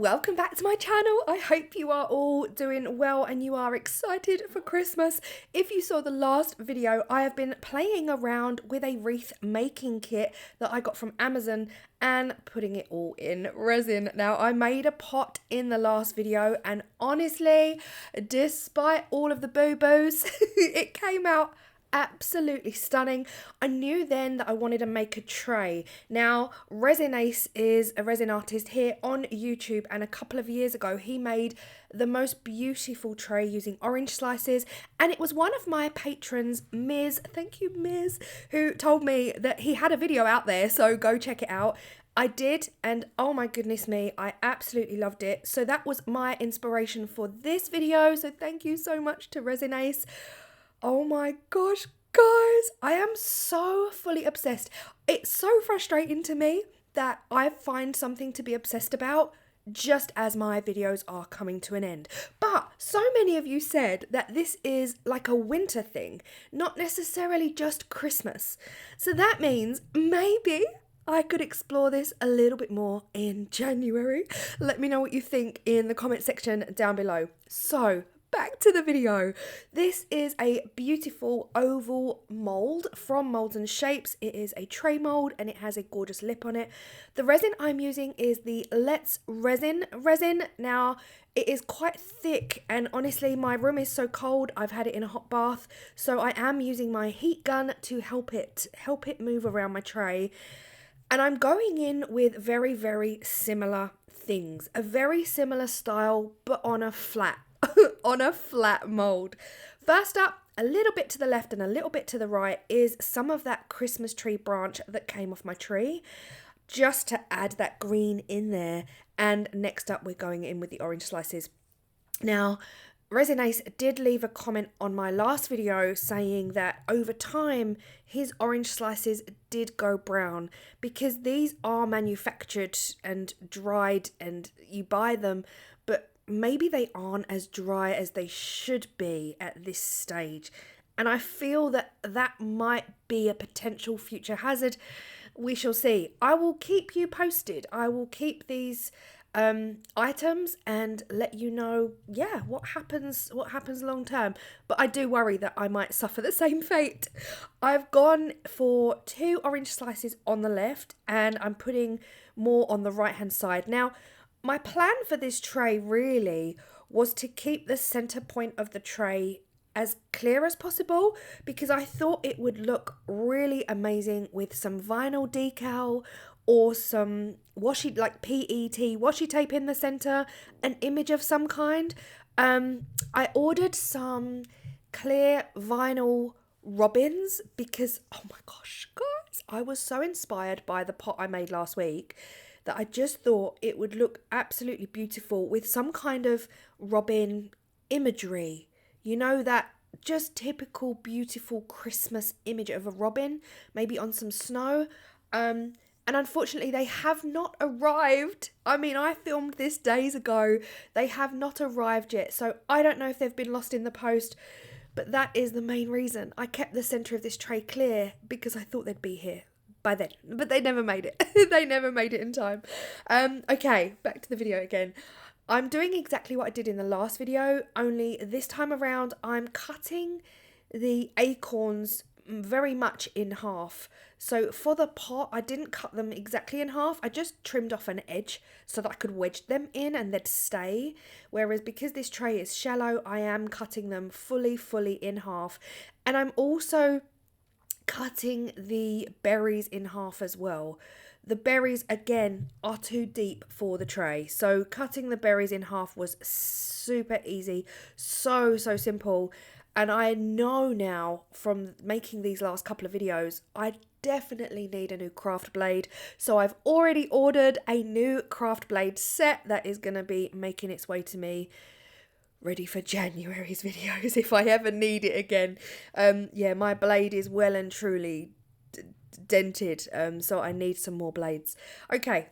welcome back to my channel. I hope you are all doing well and you are excited for Christmas. If you saw the last video, I have been playing around with a wreath making kit that I got from Amazon and putting it all in resin. Now, I made a pot in the last video and honestly, despite all of the boo-boos, it came out absolutely stunning. I knew then that I wanted to make a tray. Now, Resin Ace is a resin artist here on YouTube, and a couple of years ago he made the most beautiful tray using orange slices, and it was one of my patrons, Miz, thank you Miz, who told me that he had a video out there, so go check it out. I did, and oh my goodness me, I absolutely loved it. So that was my inspiration for this video, so thank you so much to Resin Ace. Oh my gosh, guys, I am so fully obsessed. It's so frustrating to me that I find something to be obsessed about just as my videos are coming to an end. But so many of you said that this is like a winter thing, not necessarily just Christmas. So that means maybe I could explore this a little bit more in January. Let me know what you think in the comment section down below. So, back to the video. This is a beautiful oval mould from Moulds and Shapes. It is a tray mould and it has a gorgeous lip on it. The resin I'm using is the Let's Resin resin. Now, it is quite thick and honestly my room is so cold. I've had it in a hot bath, so I am using my heat gun to help it move around my tray. And I'm going in with very, very similar things. A very similar style, but on a flat on a flat mould. First up, a little bit to the left and a little bit to the right is some of that Christmas tree branch that came off my tree, just to add that green in there. And next up, we're going in with the orange slices. Now, Resin Ace did leave a comment on my last video saying that over time his orange slices did go brown because these are manufactured and dried and you buy them, but maybe they aren't as dry as they should be at this stage. And I feel that that might be a potential future hazard. We shall see. I will keep you posted. I will keep these items and let you know, yeah, what happens long term. But I do worry that I might suffer the same fate. I've gone for 2 orange slices on the left and I'm putting more on the right hand side. Now, my plan for this tray really was to keep the center point of the tray as clear as possible because I thought it would look really amazing with some vinyl decal or some washi, like PET washi tape in the center, an image of some kind. I ordered some clear vinyl robins because, oh my gosh, guys, I was so inspired by the pot I made last week that I just thought it would look absolutely beautiful with some kind of robin imagery. You know, that just typical beautiful Christmas image of a robin, maybe on some snow. And unfortunately, they have not arrived. I mean, I filmed this days ago. They have not arrived yet. So I don't know if they've been lost in the post, but that is the main reason. I kept the center of this tray clear because I thought they'd be here by then, but they never made it. They never made it in time. Okay, back to the video again. I'm doing exactly what I did in the last video, only this time around I'm cutting the acorns very much in half. So for the pot, I didn't cut them exactly in half. I just trimmed off an edge so that I could wedge them in and they'd stay. Whereas because this tray is shallow, I am cutting them fully in half. And I'm also cutting the berries in half as well. The berries, again, are too deep for the tray. So cutting the berries in half was super easy. So simple. And I know now from making these last couple of videos, I definitely need a new craft blade. So I've already ordered a new craft blade set that is going to be making its way to me, ready for January's videos if I ever need it again. Yeah, my blade is well and truly dented, so I need some more blades. Okay,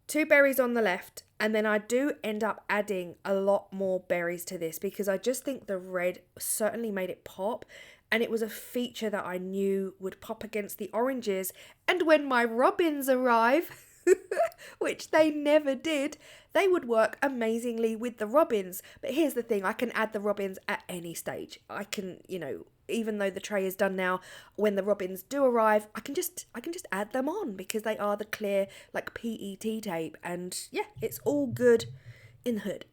2 berries on the left, and then I do end up adding a lot more berries to this because I just think the red certainly made it pop, and it was a feature that I knew would pop against the oranges. And when my robins arrive, which they never did, they would work amazingly with the robins. But here's the thing, I can add the robins at any stage. I can, even though the tray is done now, when the robins do arrive, I can just add them on because they are the clear like PET tape, and yeah, it's all good in the hood.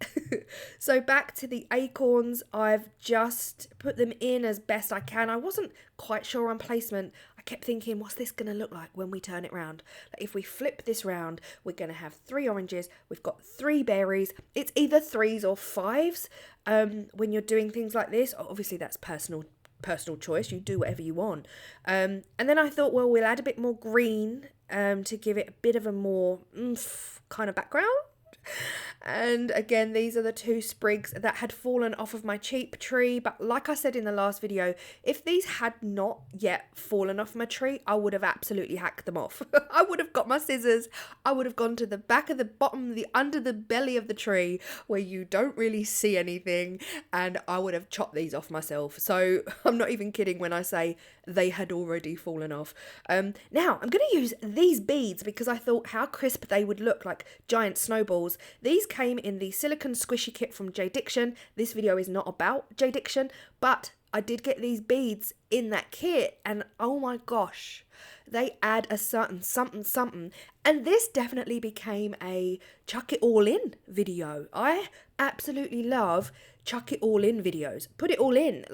So back to the acorns, I've just put them in as best I can. I wasn't quite sure on placement. I kept thinking, what's this going to look like when we turn it round? Like if we flip this round, we're going to have 3 oranges, we've got 3 berries. It's either 3s or 5s when you're doing things like this. Obviously that's personal choice, you do whatever you want. And then I thought, well, we'll add a bit more green to give it a bit of a more kind of background. And again, these are the 2 sprigs that had fallen off of my cheap tree. But like I said in the last video, if these had not yet fallen off my tree, I would have absolutely hacked them off. I would have got my scissors, I would have gone to the back of the bottom, under the belly of the tree where you don't really see anything, and I would have chopped these off myself. So I'm not even kidding when I say they had already fallen off. Now I'm going to use these beads because I thought how crisp they would look, like giant snowballs. These came in the silicone squishy kit from J Diction. This video is not about J Diction, but I did get these beads in that kit, and oh my gosh, they add a certain something. And this definitely became a chuck it all in video. I absolutely love chuck it all in videos. Put it all in,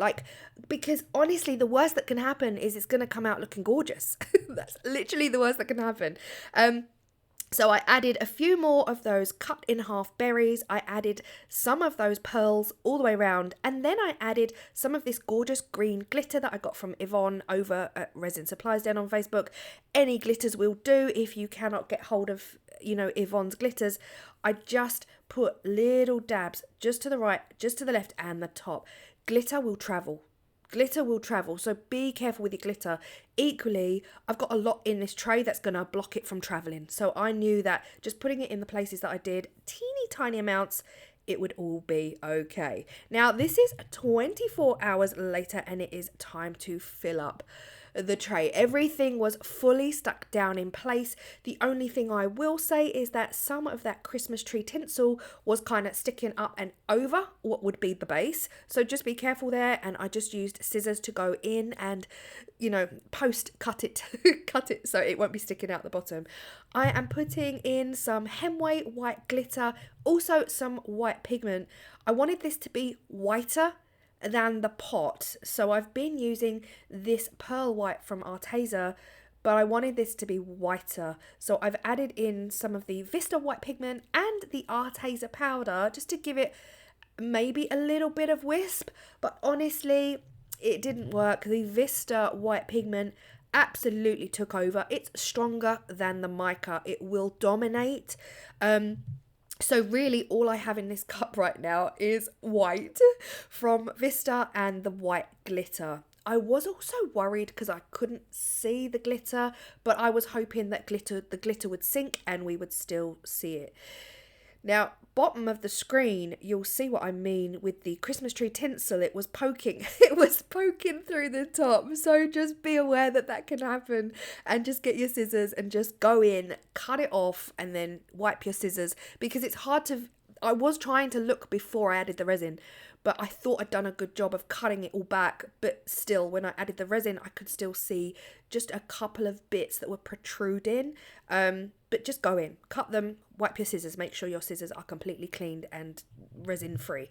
because honestly, the worst that can happen is it's going to come out looking gorgeous. That's literally the worst that can happen. So I added a few more of those cut in half berries. I added some of those pearls all the way around. And then I added some of this gorgeous green glitter that I got from Yvonne over at Resin Supplies down on Facebook. Any glitters will do if you cannot get hold of, Yvonne's glitters. I just put little dabs just to the right, just to the left and the top. Glitter will travel. Glitter will travel, so be careful with your glitter. Equally, I've got a lot in this tray that's going to block it from travelling. So I knew that just putting it in the places that I did, teeny tiny amounts, it would all be okay. Now, this is 24 hours later and it is time to fill up the tray. Everything was fully stuck down in place. The only thing I will say is that some of that Christmas tree tinsel was kind of sticking up and over what would be the base, so just be careful there. And I just used scissors to go in and post cut it so it won't be sticking out the bottom. I am putting in some Hemway white glitter, also some white pigment. I wanted this to be whiter than the pot, so I've been using this pearl white from Arteza, but I wanted this to be whiter, so I've added in some of the Vista white pigment and the Arteza powder just to give it maybe a little bit of wisp. But honestly, it didn't work. The Vista white pigment absolutely took over. It's stronger than the mica. It will dominate. So really all I have in this cup right now is white from Vista and the white glitter. I was also worried because I couldn't see the glitter, but I was hoping that the glitter would sink and we would still see it. Now, bottom of the screen, you'll see what I mean with the Christmas tree tinsel. It was poking. It was poking through the top. So just be aware that that can happen, and just get your scissors and just go in, cut it off, and then wipe your scissors, because it's hard to... I was trying to look before I added the resin, but I thought I'd done a good job of cutting it all back. But still, when I added the resin, I could still see just a couple of bits that were protruding. But just go in, cut them, wipe your scissors, make sure your scissors are completely cleaned and resin free.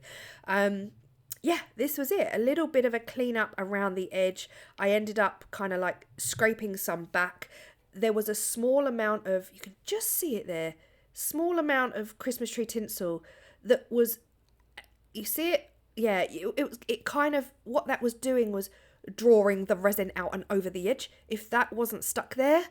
Yeah, this was it. A little bit of a clean up around the edge. I ended up kind of like scraping some back. There was a small amount of, you can just see it there, small amount of Christmas tree tinsel that was, you see it? Yeah, it kind of, what that was doing was drawing the resin out and over the edge. If that wasn't stuck there,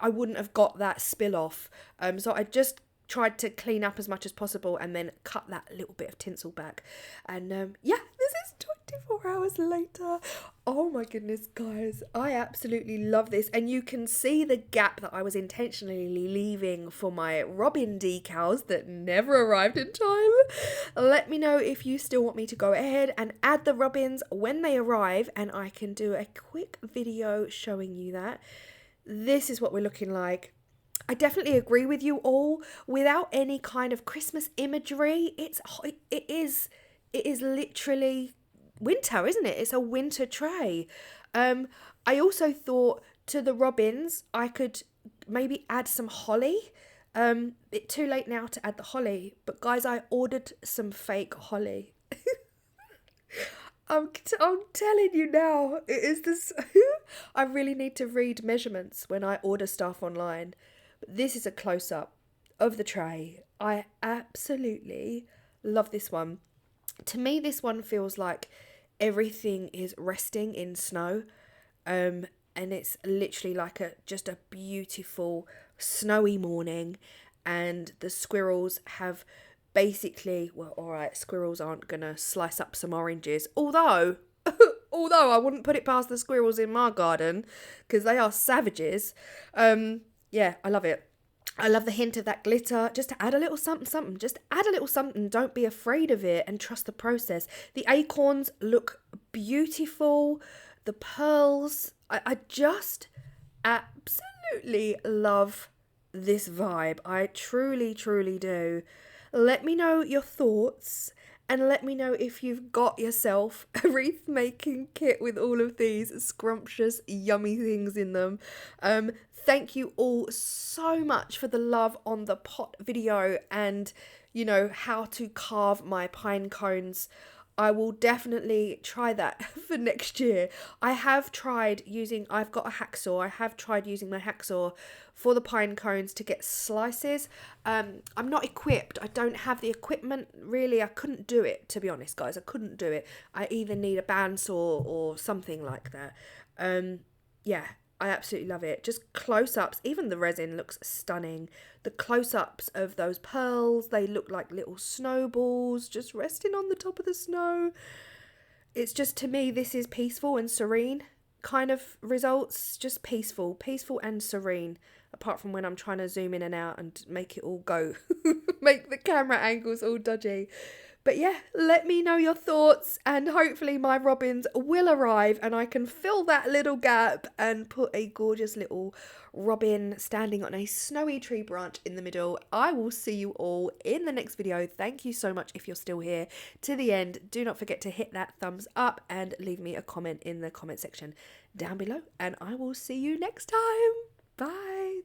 I wouldn't have got that spill off. So I just tried to clean up as much as possible and then cut that little bit of tinsel back. And yeah, this is 24 hours later. Oh my goodness, guys, I absolutely love this. And you can see the gap that I was intentionally leaving for my robin decals that never arrived in time. Let me know if you still want me to go ahead and add the robins when they arrive, and I can do a quick video showing you that. This is what we're looking like. I definitely agree with you all. Without any kind of Christmas imagery, it is literally winter, isn't it? It's a winter tray. I also thought to the robins I could maybe add some holly. It's too late now to add the holly, but guys, I ordered some fake holly. I'm telling you now, it is this. I really need to read measurements when I order stuff online. But this is a close up of the tray. I absolutely love this one. To me, this one feels like everything is resting in snow. And it's literally like just a beautiful snowy morning, and the squirrels have basically, well, all right, squirrels aren't gonna slice up some oranges, although I wouldn't put it past the squirrels in my garden because they are savages. Yeah, I love it. I love the hint of that glitter. Just to add a little something, something. Just add a little something. Don't be afraid of it and trust the process. The acorns look beautiful. The pearls. I just absolutely love this vibe. I truly, truly do. Let me know your thoughts, and let me know if you've got yourself a wreath making kit with all of these scrumptious, yummy things in them. Thank you all so much for the love on the pot video and, how to carve my pine cones. I will definitely try that for next year. I've got a hacksaw. I have tried using my hacksaw for the pine cones to get slices. I'm not equipped. I don't have the equipment, really. I couldn't do it, to be honest, guys. I couldn't do it. I either need a bandsaw or something like that. Yeah, I absolutely love it. Just close-ups. Even the resin looks stunning. The close-ups of those pearls, they look like little snowballs just resting on the top of the snow. It's just, to me, this is peaceful and serene kind of results. Just peaceful and serene. Apart from when I'm trying to zoom in and out and make it all go. Make the camera angles all dodgy. But yeah, let me know your thoughts, and hopefully my robins will arrive and I can fill that little gap and put a gorgeous little robin standing on a snowy tree branch in the middle. I will see you all in the next video. Thank you so much if you're still here to the end. Do not forget to hit that thumbs up and leave me a comment in the comment section down below, and I will see you next time. Bye.